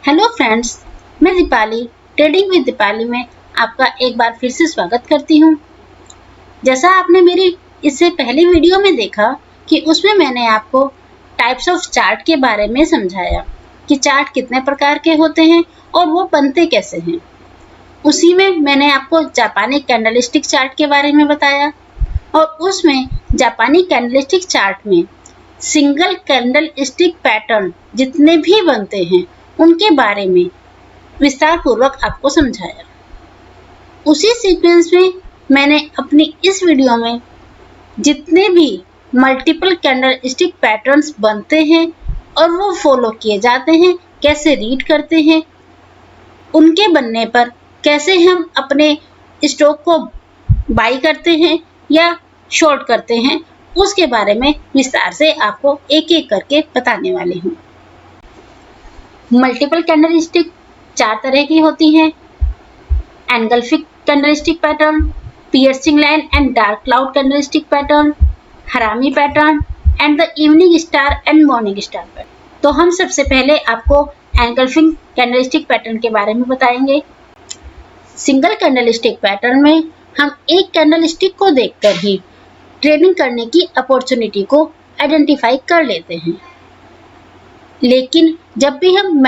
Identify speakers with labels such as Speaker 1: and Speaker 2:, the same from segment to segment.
Speaker 1: Hello friends, मैं Deepali trading with Deepali में आपका एक बार फिर से स्वागत करती हूँ। जैसा आपने मेरी इससे पहली वीडियो में देखा कि उसमें मैंने आपको टाइप्स ऑफ चार्ट के बारे में समझाया कि चार्ट कितने प्रकार के होते हैं और वो बनते कैसे हैं। उसी में मैंने आपको जापानी कैंडलस्टिक चार्ट के बारे में बताया और उसमें जापानी कैंडलस्टिक चार्ट में सिंगल कैंडलस्टिक पैटर्न जितने भी बनते हैं उनके बारे में विस्तार पूर्वक आपको समझाया। उसी सीक्वेंस में मैंने अपनी इस वीडियो में जितने भी मल्टीपल कैंडलस्टिक पैटर्न्स बनते हैं और वो फॉलो किए जाते हैं, कैसे रीड करते हैं, उनके बनने पर कैसे हम अपने स्टॉक को बाई करते हैं या शॉर्ट करते हैं, उसके बारे में विस्तार से आपको एक एक करके बताने वाली हूँ। मल्टीपल कैंडलस्टिक 4 तरह की होती हैं: engulfing candlestick pattern, piercing line and dark cloud candlestick pattern, harami pattern and the evening star and morning star pattern. तो हम सबसे पहले आपको एंगल्फिक कैंडलस्टिक पैटर्न के बारे में बताएंगे। सिंगल कैंडलस्टिक पैटर्न में हम एक कैंडलस्टिक को देखकर ही ट्रेडिंग करने की अपॉर्चुनिटी को आइडेंटिफाई कर लेते हैं, लेकिन जब भी हम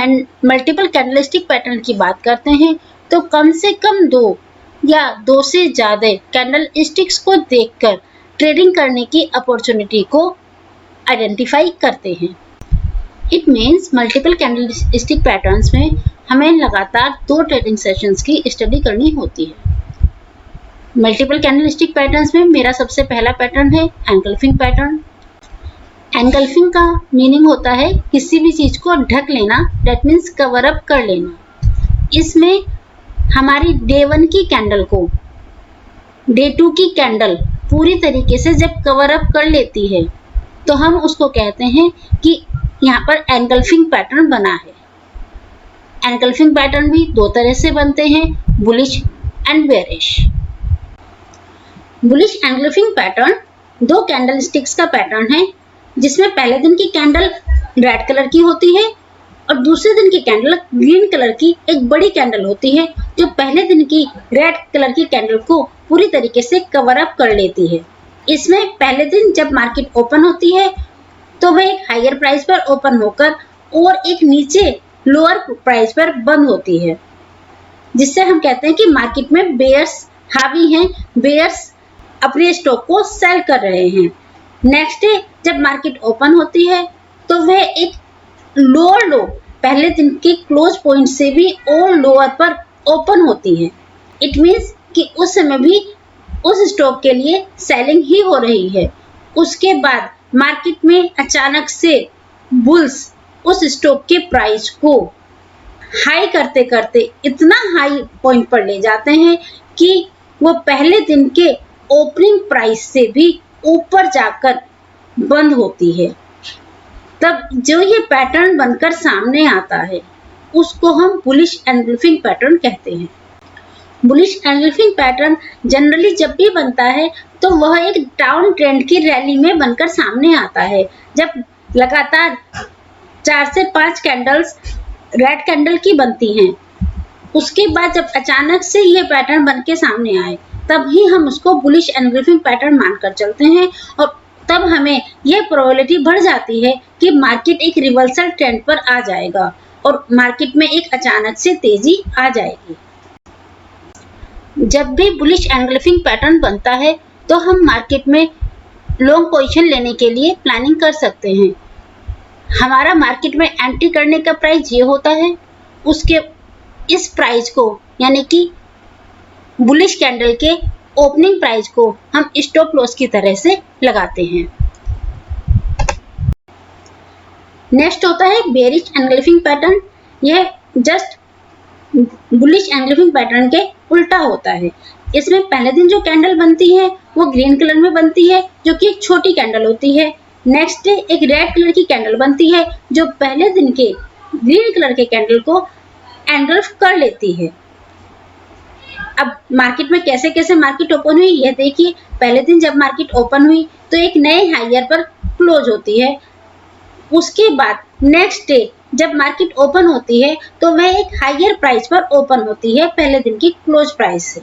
Speaker 1: मल्टीपल कैंडलस्टिक पैटर्न की बात करते हैं तो कम से कम 2 या 2 से ज़्यादा कैंडलस्टिक्स को देखकर ट्रेडिंग करने की अपॉर्चुनिटी को आइडेंटिफाई करते हैं। It means multiple candlestick patterns में हमें लगातार 2 ट्रेडिंग सेशंस की स्टडी करनी होती है। मल्टीपल कैंडलस्टिक पैटर्न्स में मेरा सबसे पहला पैटर्न है एंगल्फिंग पैटर्न। एंगल्फिंग का मीनिंग होता है किसी भी चीज को ढक लेना, दैट मीन्स कवर अप कर लेना। इसमें हमारी डे 1 की कैंडल को डे 2 की कैंडल पूरी तरीके से जब कवर अप कर लेती है तो हम उसको कहते हैं कि यहाँ पर एंगल्फिंग पैटर्न बना है। एंगल्फिंग पैटर्न भी 2 तरह से बनते हैं, bullish and bearish. Bullish engulfing pattern 2 candlesticks का पैटर्न है, जिसमें पहले दिन की कैंडल रेड कलर की होती है और दूसरे दिन की कैंडल ग्रीन कलर की एक बड़ी कैंडल होती है, जो पहले दिन की रेड कलर की कैंडल को पूरी तरीके से कवर अप कर लेती है। इसमें पहले दिन जब मार्केट ओपन होती है तो वह एक हायर प्राइस पर ओपन होकर और एक नीचे लोअर प्राइस पर बंद होती है, जिससे हम कहते हैं कि मार्केट में बेयर्स हावी हैं, बेयर्स अपने स्टॉक को सेल कर रहे हैं। नेक्स्ट डे जब मार्केट ओपन होती है तो वह एक लोअर लो पहले दिन के क्लोज पॉइंट से भी और लोअर पर ओपन होती है। इट मीन्स कि उस समय भी उस स्टॉक के लिए सेलिंग ही हो रही है। उसके बाद मार्केट में अचानक से बुल्स उस स्टॉक के प्राइस को हाई करते करते इतना हाई पॉइंट पर ले जाते हैं कि वो पहले दिन के ओपनिंग प्राइस से भी ऊपर जाकर बंद होती है। तब जो ये पैटर्न बनकर सामने आता है उसको हम बुलिश एंगल्फिंग पैटर्न कहते हैं। बुलिश एंगल्फिंग पैटर्न जनरली जब भी बनता है तो वह एक डाउन ट्रेंड की रैली में बनकर सामने आता है। जब लगातार 4 से 5 कैंडल्स रेड कैंडल की बनती हैं, उसके बाद जब अचानक से ये पैटर्न बन के सामने आए तब ही हम उसको बुलिश एंगल्फिंग पैटर्न मानकर चलते हैं और तब हमें यह प्रोबेबिलिटी बढ़ जाती है कि मार्केट एक रिवर्सल ट्रेंड पर आ जाएगा और मार्केट में एक अचानक से तेजी आ जाएगी। जब भी बुलिश एंगल्फिंग पैटर्न बनता है तो हम मार्केट में लॉन्ग पोजीशन लेने के लिए प्लानिंग कर सकते हैं। हमारा मार्केट में एंट्री करने का प्राइस ये होता है, उसके इस प्राइस को यानी कि बुलिश कैंडल के ओपनिंग प्राइस को हम स्टॉप लॉस की तरह से लगाते हैं। नेक्स्ट होता है बेयरिश एंगल्फिंग पैटर्न। यह जस्ट बुलिश एंगल्फिंग पैटर्न के उल्टा होता है। इसमें पहले दिन जो कैंडल बनती है वो ग्रीन कलर में बनती है, जो कि एक छोटी कैंडल होती है। नेक्स्ट डे एक रेड कलर की कैंडल बनती है जो पहले दिन के ग्रीन कलर के कैंडल को एंगल्फ कर लेती है। अब मार्केट में कैसे कैसे मार्केट ओपन हुई यह देखिए। पहले दिन जब मार्केट ओपन हुई तो एक नए हायर पर क्लोज होती है। उसके बाद नेक्स्ट डे जब मार्केट ओपन होती है तो वह एक हायर प्राइस पर ओपन होती है पहले दिन की क्लोज प्राइस से।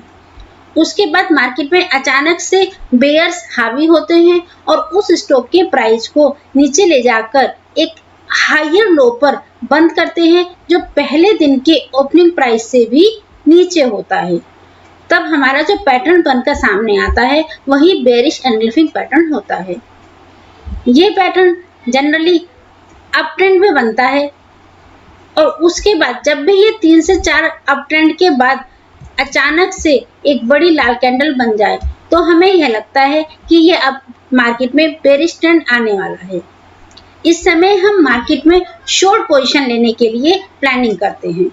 Speaker 1: उसके बाद मार्केट में अचानक से बेयर्स हावी होते हैं और उस स्टॉक के प्राइस को नीचे ले जाकर एक हायर लो पर बंद करते हैं जो पहले दिन के ओपनिंग प्राइस से भी नीचे होता है। तब हमारा जो पैटर्न बनकर सामने आता है वही बेरिश एनगल्फिंग पैटर्न होता है। ये पैटर्न जनरली अप ट्रेंड में बनता है और उसके बाद जब भी ये 3 से 4 अप ट्रेंड के बाद अचानक से एक बड़ी लाल कैंडल बन जाए तो हमें यह लगता है कि ये अब मार्केट में बेरिश ट्रेंड आने वाला है। इस समय हम मार्केट में शॉर्ट पोजीशन लेने के लिए प्लानिंग करते हैं।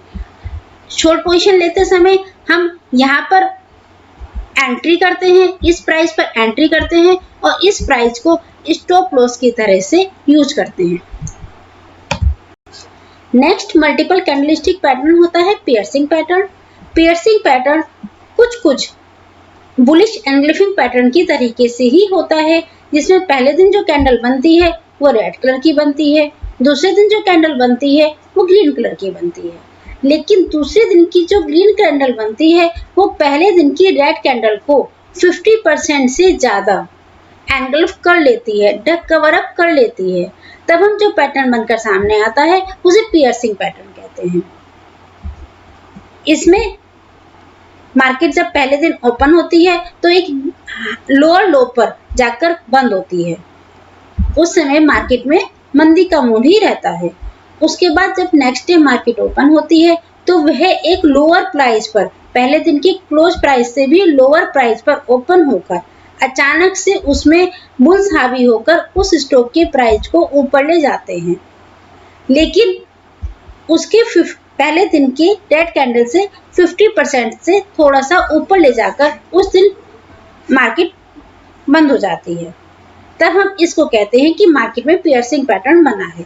Speaker 1: शॉर्ट पोजीशन लेते समय हम यहाँ पर एंट्री करते हैं, इस प्राइस पर एंट्री करते हैं और इस प्राइस को स्टॉप लॉस की तरह से यूज करते हैं। नेक्स्ट मल्टीपल कैंडलस्टिक पैटर्न होता है पियर्सिंग पैटर्न। पियर्सिंग पैटर्न कुछ बुलिश एनगल्फिंग पैटर्न की तरीके से ही होता है, जिसमें पहले दिन जो कैंडल बनती है वो रेड कलर की बनती है, दूसरे दिन जो कैंडल बनती है वो ग्रीन कलर की बनती है। लेकिन दूसरे दिन की जो ग्रीन कैंडल बनती है वो पहले दिन की रेड कैंडल को 50% से ज्यादा एंगल्फ कर लेती है, कवर अप कर लेती है। तब हम जो पैटर्न बनकर सामने आता है उसे पियर्सिंग पैटर्न कहते हैं। इसमें मार्केट जब पहले दिन ओपन होती है तो एक लोअर लो पर जाकर बंद होती है। उस समय मार्केट में मंदी का मूड ही रहता है। उसके बाद जब नेक्स्ट डे मार्केट ओपन होती है तो वह एक लोअर प्राइस पर, पहले दिन की क्लोज प्राइस से भी लोअर प्राइस पर ओपन होकर अचानक से उसमें बुल्स हावी होकर उस स्टॉक के प्राइस को ऊपर ले जाते हैं। लेकिन उसके पहले दिन के रेड कैंडल से 50% से थोड़ा सा ऊपर ले जाकर उस दिन मार्केट बंद हो जाती है। तब हम इसको कहते हैं कि मार्केट में पियर्सिंग पैटर्न बना है।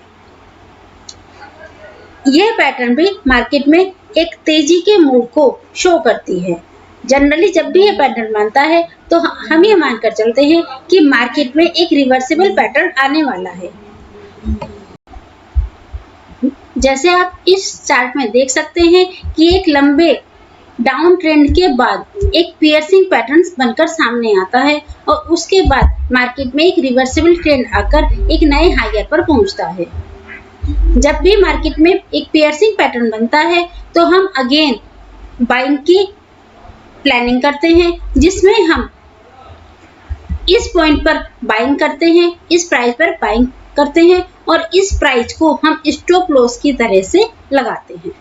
Speaker 1: यह पैटर्न भी मार्केट में एक तेजी के मूड को शो करती है। जनरली जब भी यह पैटर्न बनता है तो हम ये मानकर चलते हैं कि मार्केट में एक रिवर्सिबल पैटर्न आने वाला है। जैसे आप इस चार्ट में देख सकते हैं कि एक लंबे डाउन ट्रेंड के बाद एक पियर्सिंग पैटर्न बनकर सामने आता है और उसके बाद मार्केट में एक रिवर्सिबल ट्रेंड आकर एक नए हायर पर पहुंचता है। जब भी मार्केट में एक पियर्सिंग पैटर्न बनता है तो हम अगेन बाइंग की प्लानिंग करते हैं, जिसमें हम इस पॉइंट पर बाइंग करते हैं, इस प्राइस पर बाइंग करते हैं और इस प्राइस को हम स्टॉप लॉस की तरह से लगाते हैं।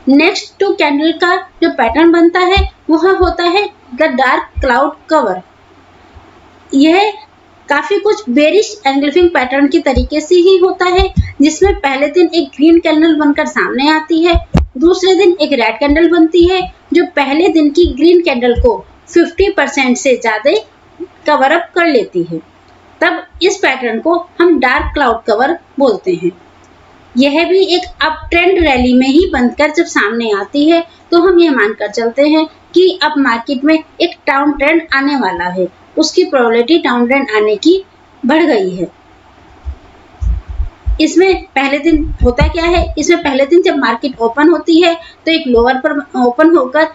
Speaker 1: नेक्स्ट टू कैंडल का जो पैटर्न बनता है वह होता है द डार्क क्लाउड कवर। यह काफी कुछ बेरिश एंगल्फिंग पैटर्न की तरीके से ही होता है, जिसमें पहले दिन एक ग्रीन कैंडल बनकर सामने आती है, दूसरे दिन एक रेड कैंडल बनती है जो पहले दिन की ग्रीन कैंडल को 50% से ज्यादा कवर अप कर लेती है। तब इस पैटर्न को हम डार्क क्लाउड कवर बोलते हैं। यह भी एक अप ट्रेंड रैली में ही बनकर जब सामने आती है तो हम यह मानकर चलते हैं कि अब मार्केट में एक डाउन ट्रेंड आने वाला है, उसकी प्रोबेबिलिटी डाउन ट्रेंड आने की बढ़ गई है। इसमें पहले दिन होता क्या है, इसमें पहले दिन जब मार्केट ओपन होती है तो एक लोअर पर ओपन होकर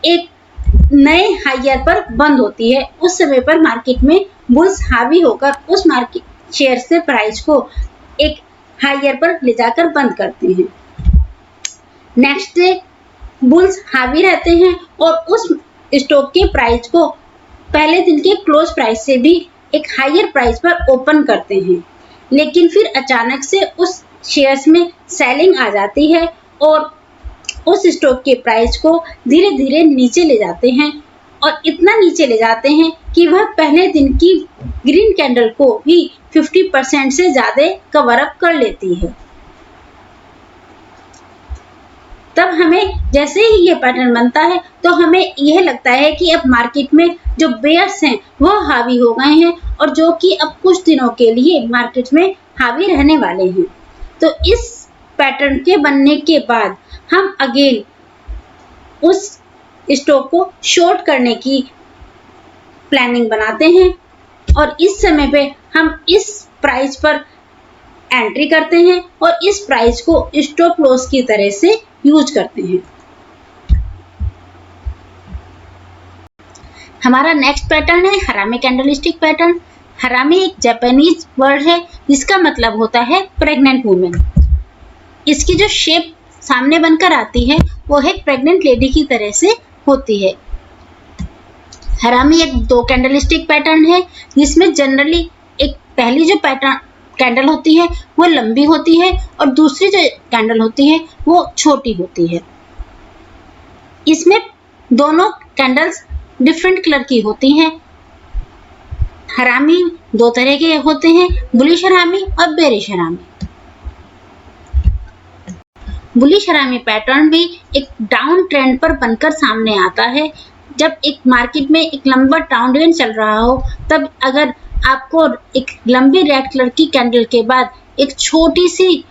Speaker 1: एक नए हायर पर बंद होती है। उस समय पर मार्केट में बुल्स हावी होकर उस मार्केट शेयर से प्राइस को एक हायर पर ले जाकर बंद करते हैं। नेक्स्ट डे बुल्स हावी रहते हैं और उस स्टॉक के प्राइस को पहले दिन के क्लोज प्राइस से भी एक हायर प्राइस पर ओपन करते हैं। लेकिन फिर अचानक से उस शेयर्स में सेलिंग आ जाती है और उस स्टॉक के प्राइस को धीरे धीरे नीचे ले जाते हैं और इतना नीचे ले जाते हैं कि वह पहले दिन की ग्रीन कैंडल को भी 50% से ज्यादा कवर अप कर लेती है। तब हमें जैसे ही ये पैटर्न बनता है तो हमें यह लगता है कि अब मार्केट में जो बेयर्स हैं वह हावी हो गए हैं और जो कि अब कुछ दिनों के लिए मार्केट में हावी रहने वाले हैं। तो इस पैटर्न के बनने के बाद हम अगेन उस स्टॉक को शॉर्ट करने की प्लानिंग बनाते हैं और इस समय पे हम इस प्राइस पर एंट्री करते हैं और इस प्राइस को स्टॉप लॉस की तरह से यूज करते हैं। हमारा नेक्स्ट पैटर्न है हरामी कैंडलस्टिक पैटर्न। हरामी एक जापानीज वर्ड है जिसका मतलब होता है प्रेग्नेंट वुमेन। इसकी जो शेप सामने बनकर आती है वो है प्रेग्नेंट लेडी की तरह से होती है। हरामी एक दो कैंडलस्टिक पैटर्न है जिसमें जनरली एक पहली जो पैटर्न कैंडल होती है वो लंबी होती है और दूसरी जो कैंडल होती है वो छोटी होती है। इसमें दोनों कैंडल्स डिफरेंट कलर की होती हैं। हरामी दो तरह के होते हैं, बुलिश हरामी और बेरिश हरामी। बुलिश हरामी पैटर्न भी एक डाउन ट्रेंड पर बनकर सामने आता है। जब एक मार्केट में एक लंबा डाउन ट्रेंड चल रहा हो तब अगर आपको एक लंबी रेड कलर की कैंडल के बाद एक छोटी सी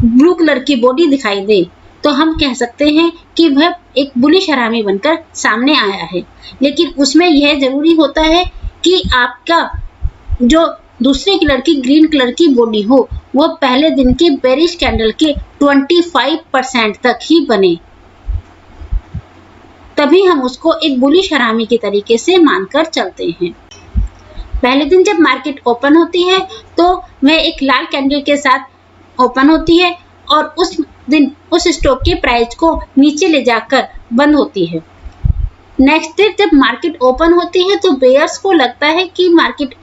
Speaker 1: ब्लू कलर की बॉडी दिखाई दे तो हम कह सकते हैं कि वह एक बुलिश हरामी बनकर सामने आया है। लेकिन उसमें यह जरूरी होता है कि आपका जो दूसरे कलर की ग्रीन कलर की बॉडी हो वो पहले दिन के बेरिश कैंडल के 25% तक ही बने, तभी हम उसको एक बुलिश हरामी के तरीके से मानकर चलते हैं। पहले दिन जब मार्केट ओपन होती है तो वह एक लाल कैंडल के साथ ओपन होती है और उस दिन उस स्टॉक के प्राइस को नीचे ले जाकर बंद होती है। नेक्स्ट डे जब मार्केट ओपन होती है तो बेयर्स को लगता है कि मार्केट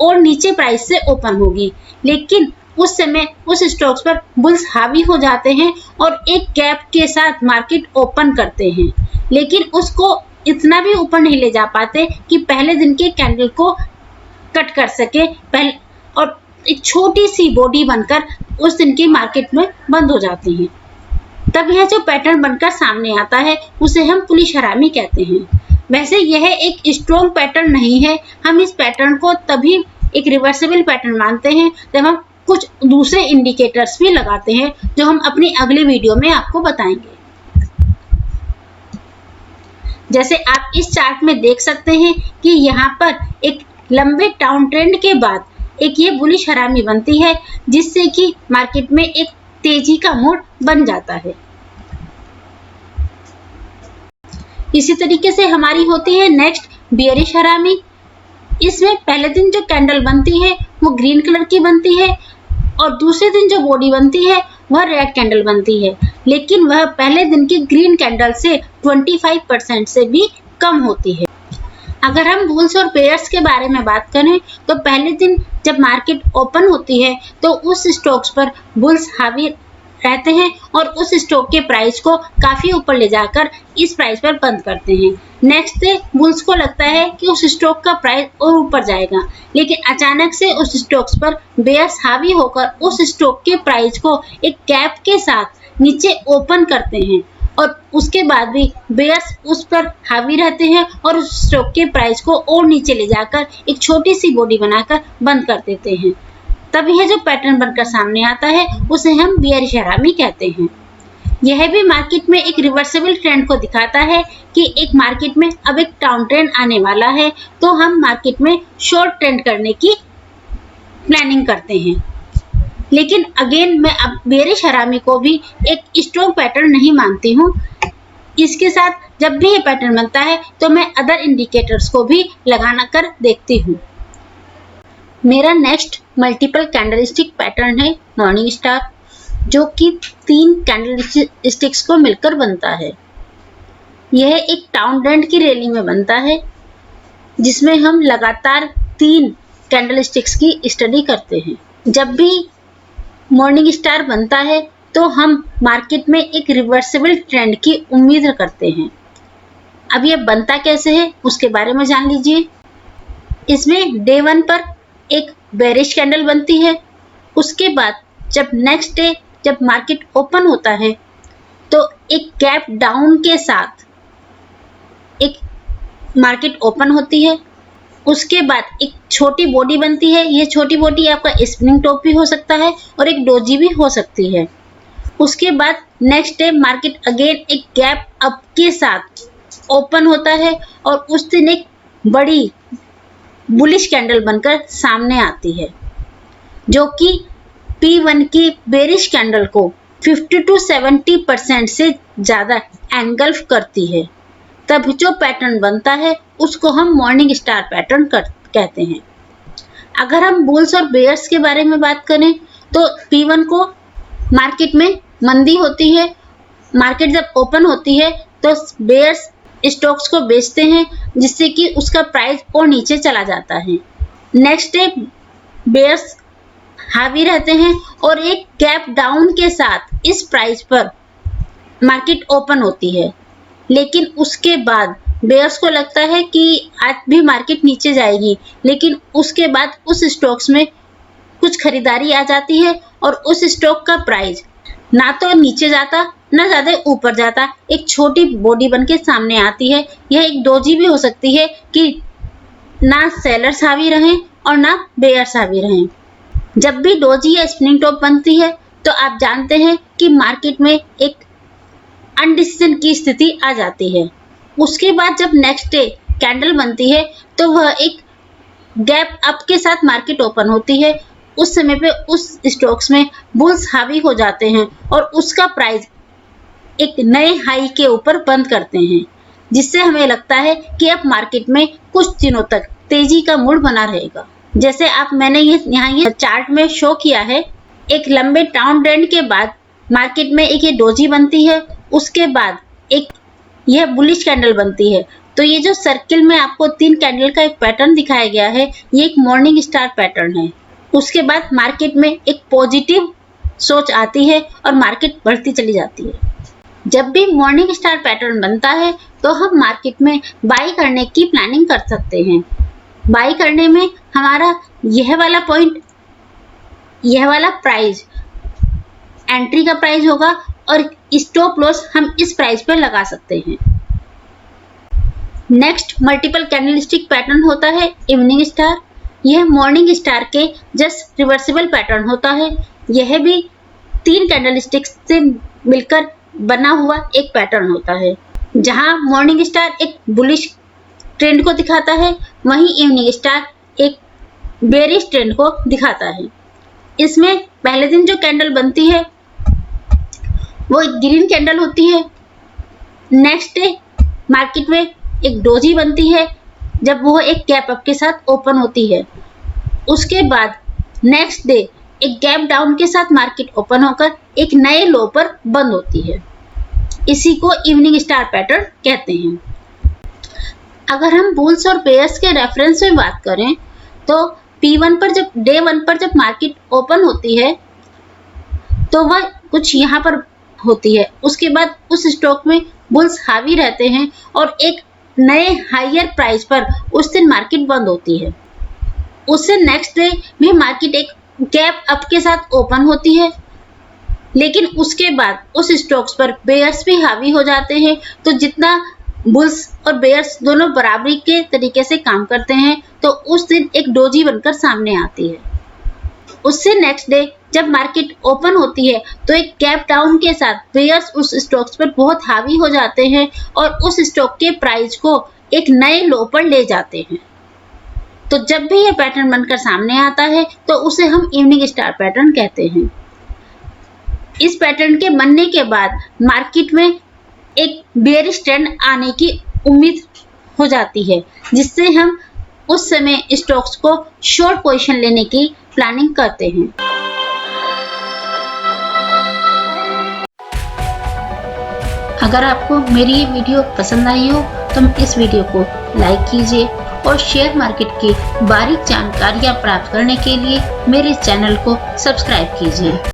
Speaker 1: और नीचे प्राइस से ओपन होगी, लेकिन उस समय उस स्टॉक्स पर बुल्स हावी हो जाते हैं और एक गैप के साथ मार्केट ओपन करते हैं, लेकिन उसको इतना भी ऊपर नहीं ले जा पाते कि पहले दिन के कैंडल को कट कर सके पहले, और एक छोटी सी बॉडी बनकर उस दिन की मार्केट में बंद हो जाती है। तब यह जो पैटर्न बनकर सामने आता है उसे हम बुलिश हरामी कहते हैं। वैसे यह एक स्ट्रॉन्ग पैटर्न नहीं है, हम इस पैटर्न को तभी एक रिवर्सिबल पैटर्न मानते हैं जब हम कुछ दूसरे इंडिकेटर्स भी लगाते हैं जो हम अपनी अगली वीडियो में आपको बताएंगे। जैसे आप इस चार्ट में देख सकते हैं कि यहाँ पर एक लंबे डाउन ट्रेंड के बाद एक ये बुलिश हरामी बनती है जिससे कि मार्केट में एक तेजी का मोड़ बन जाता है। इसी तरीके से हमारी होती है नेक्स्ट बियरिश हरामी। इसमें पहले दिन जो कैंडल बनती है वो ग्रीन कलर की बनती है और दूसरे दिन जो बॉडी बनती है वह रेड कैंडल बनती है, लेकिन वह पहले दिन की ग्रीन कैंडल से 25% से भी कम होती है। अगर हम बुल्स और बेयर्स के बारे में बात करें तो पहले दिन जब मार्केट ओपन होती है तो उस स्टॉक्स पर बुल्स हावी रहते हैं और उस स्टॉक के प्राइस को काफी ऊपर ले जाकर इस प्राइस पर बंद करते हैं। नेक्स्ट डे बुल्स को लगता है कि उस स्टॉक का प्राइस और ऊपर जाएगा, लेकिन अचानक से उस स्टॉक्स पर बेयर्स हावी होकर उस स्टॉक के प्राइस को एक गैप के साथ नीचे ओपन करते हैं और उसके बाद भी बेयर्स उस पर हावी रहते हैं और उस स्टॉक के प्राइस को और नीचे ले जाकर एक छोटी सी बॉडी बनाकर बंद कर देते हैं। तब यह जो पैटर्न बनकर सामने आता है उसे हम बियरिश हरामी कहते हैं। यह भी मार्केट में एक रिवर्सिबल ट्रेंड को दिखाता है कि एक मार्केट में अब एक डाउन ट्रेंड आने वाला है तो हम मार्केट में शॉर्ट ट्रेंड करने की प्लानिंग करते हैं। लेकिन अगेन मैं अब बियरिश हरामी को भी एक स्ट्रॉन्ग पैटर्न नहीं मानती हूँ। इसके साथ जब भी ये पैटर्न बनता है तो मैं अदर इंडिकेटर्स को भी लगाना कर देखती हूँ। मेरा नेक्स्ट मल्टीपल कैंडलस्टिक पैटर्न है मॉर्निंग स्टार, जो कि 3 कैंडलस्टिक्स को मिलकर बनता है। यह एक डाउन ट्रेंड की रैली में बनता है जिसमें हम लगातार 3 कैंडलस्टिक्स की स्टडी करते हैं। जब भी मॉर्निंग स्टार बनता है तो हम मार्केट में एक रिवर्सिबल ट्रेंड की उम्मीद करते हैं। अब यह बनता कैसे है उसके बारे में जान लीजिए। इसमें डे 1 पर एक बेरिश कैंडल बनती है, उसके बाद जब नेक्स्ट डे जब मार्केट ओपन होता है तो एक गैप डाउन के साथ एक मार्केट ओपन होती है। उसके बाद एक छोटी बॉडी बनती है, यह छोटी बॉडी आपका स्पिनिंग टॉप भी हो सकता है और एक डोजी भी हो सकती है। उसके बाद नेक्स्ट डे मार्केट अगेन एक गैप अप के साथ ओपन होता है और उस दिन एक बड़ी बुलिश कैंडल बनकर सामने आती है। जो कि P1 की बेरिश कैंडल को 50 to 70% से ज़्यादा एंगल्फ करती है। तब जो पैटर्न बनता है उसको हम मॉर्निंग स्टार पैटर्न कहते हैं। अगर हम बुल्स और बेयर्स के बारे में बात करें तो P1 को मार्केट में मंदी होती है। मार्केट जब ओपन होती है तो बेयर्स स्टॉक्स को बेचते हैं, जिससे कि उसका प्राइस और नीचे चला जाता है। नेक्स्ट डे बेयर्स हावी रहते हैं और एक गैप डाउन के साथ इस प्राइस पर मार्केट ओपन होती है। लेकिन उसके बाद बेयर्स को लगता है कि आज भी मार्केट नीचे जाएगी, लेकिन उसके बाद उस स्टॉक्स में कुछ खरीदारी आ जाती है और उस स्टॉक का प्राइस ना तो नीचे जाता ना ज़्यादा ऊपर जाता, एक छोटी बॉडी बन के सामने आती है। यह एक डोजी भी हो सकती है कि ना सेलर्स हावी रहें और ना बेयर्स हावी रहें। जब भी डोजी या स्प्रिंग टॉप बनती है तो आप जानते हैं कि मार्केट में एक अनडिसीजन की स्थिति आ जाती है। उसके बाद जब नेक्स्ट डे कैंडल बनती है तो वह एक गैप अप के साथ मार्केट ओपन होती है। उस समय पे उस स्टॉक्स में बुल्स हावी हो जाते हैं और उसका प्राइस एक नए हाई के ऊपर बंद करते हैं, जिससे हमें लगता है कि अब मार्केट में कुछ दिनों तक तेजी का मूड बना रहेगा। जैसे मैंने ये चार्ट में शो किया है, एक लंबे डाउन ट्रेंड के बाद मार्केट में एक ये डोजी बनती है, उसके बाद एक यह बुलिश कैंडल बनती है। तो ये जो सर्किल में आपको 3 कैंडल का एक पैटर्न दिखाया गया है, ये एक मॉर्निंग स्टार पैटर्न है। उसके बाद मार्केट में एक पॉजिटिव सोच आती है और मार्केट बढ़ती चली जाती है। जब भी मॉर्निंग स्टार पैटर्न बनता है तो हम मार्केट में बाई करने की प्लानिंग कर सकते हैं। बाई करने में हमारा यह वाला पॉइंट, यह वाला प्राइस एंट्री का प्राइस होगा और स्टॉप लॉस हम इस प्राइस पर लगा सकते हैं। नेक्स्ट मल्टीपल कैंडलस्टिक पैटर्न होता है इवनिंग स्टार। यह मॉर्निंग स्टार के जस्ट रिवर्सिबल पैटर्न होता है। यह भी 3 कैंडलस्टिक्स से मिलकर बना हुआ एक पैटर्न होता है। जहां मॉर्निंग स्टार एक बुलिश ट्रेंड को दिखाता है, वहीं इवनिंग स्टार एक बेरिश ट्रेंड को दिखाता है। इसमें पहले दिन जो कैंडल बनती है वो एक ग्रीन कैंडल होती है। नेक्स्ट डे मार्केट में एक डोजी बनती है जब वो एक गैप अप के साथ ओपन होती है। उसके बाद नेक्स्ट डे एक गैप डाउन के साथ मार्केट ओपन होकर एक नए लो पर बंद होती है। इसी को इवनिंग स्टार पैटर्न कहते हैं। अगर हम बुल्स और बेयर्स के रेफरेंस में बात करें तो P1 पर जब डे 1 पर जब मार्केट ओपन होती है तो वह कुछ यहाँ पर होती है। उसके बाद उस स्टॉक में बुल्स हावी रहते हैं और एक नए हायर प्राइस पर उस दिन मार्केट बंद होती है। उससे नेक्स्ट डे भी मार्केट एक गैप अप के साथ ओपन होती है, लेकिन उसके बाद उस स्टॉक्स पर बेयर्स भी हावी हो जाते हैं। तो जितना बुल्स और बेयर्स दोनों बराबरी के तरीके से काम करते हैं तो उस दिन एक डोजी बनकर सामने आती है। उससे नेक्स्ट डे जब मार्केट ओपन होती है तो एक गैप डाउन के साथ बेयर्स उस स्टॉक्स पर बहुत हावी हो जाते हैं और उस स्टॉक के प्राइस को एक नए लो पर ले जाते हैं। तो जब भी ये पैटर्न बनकर सामने आता है तो उसे हम इवनिंग स्टार पैटर्न कहते हैं। इस पैटर्न के बनने के बाद मार्केट में एक बेयरिश ट्रेंड आने की उम्मीद हो जाती है, जिससे हम उस समय स्टॉक्स को शॉर्ट पोजीशन लेने की प्लानिंग करते हैं। अगर आपको मेरी ये वीडियो पसंद आई हो तो इस वीडियो को लाइक कीजिए और शेयर मार्केट की बारीक जानकारियाँ प्राप्त करने के लिए मेरे चैनल को सब्सक्राइब कीजिए।